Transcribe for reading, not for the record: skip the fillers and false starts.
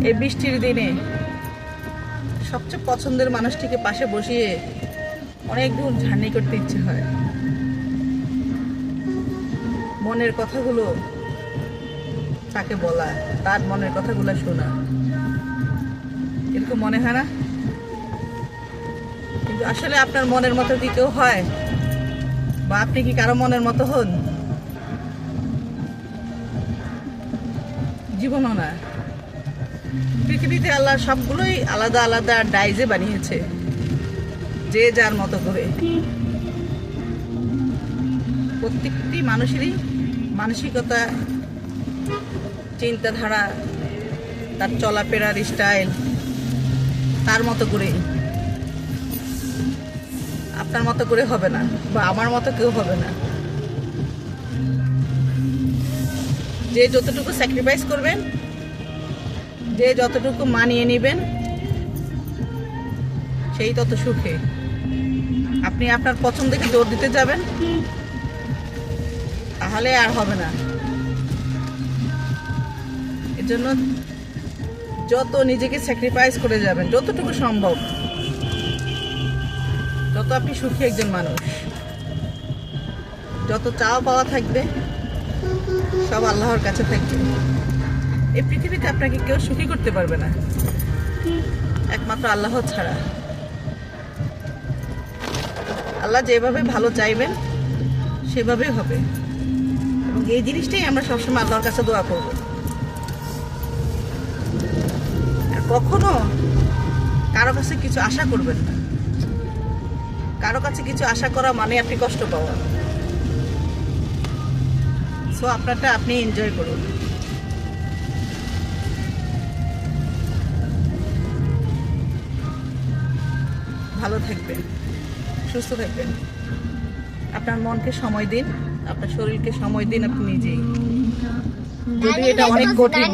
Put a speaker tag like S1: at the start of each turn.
S1: এই বৃষ্টির দিনে সবচেয়ে পছন্দের মানুষটিকে পাশে বসিয়ে অনেক দূর জার্নি করতে ইচ্ছে হয়। মনের কথাগুলো তাকে বলা, তার মনের কথাগুলো শোনা, এরকম মনে হয় না? কিন্তু আসলে আপনার মনের মতো কি কেউ হয়? বা আপনি কি কারো মনের মতো হন? জীবনও না। পৃথিবীতে আল্লাহ সবগুলোই আলাদা আলাদা ডাইজে বানিয়েছে, যে যার মতো করে। প্রত্যেকটি মানুষেরই মানসিকতা, চিন্তাধারা, তার চলাফেরার স্টাইল তার মতো করেই। আপনার মতো করে হবে না, বা আমার মতো কেউ হবে না। যে যতটুকু স্যাক্রিফাইস করবেন, যে যতটুকু মানিয়ে নেবেন, সেই তত সুখে। আপনি আপনার পছন্দকে জোর দিতে যাবেন, তাহলে আর হবে না। এর জন্য যত নিজেকে স্যাক্রিফাইস করে যাবেন, যতটুকু সম্ভব, যত আপনি সুখী একজন মানুষ। যত চাওয়া পাওয়া থাকবে সব আল্লাহর কাছে থাকবে। এই পৃথিবীতে আপনাকে কেউ সুখী করতে পারবে না, একমাত্র আল্লাহ ছাড়া। আল্লাহ যেভাবে ভালো চাইবেন সেভাবেই হবে, এবং এই জিনিসটাই আমরা সবসময় আল্লাহর কাছে দোয়া করব। আর কখনো কারো কাছে কিছু আশা করবেন না। কারো কাছে কিছু আশা করা মানে আপনি কষ্ট পাওয়া। সো আপনারটা আপনি এনজয় করুন। ভালো থাকবেন, সুস্থ থাকবেন। আপনার মনকে সময় দিন, আপনার শরীরকে সময় দিন, আপনি নিজেই। যদি এটা অনেক কঠিন।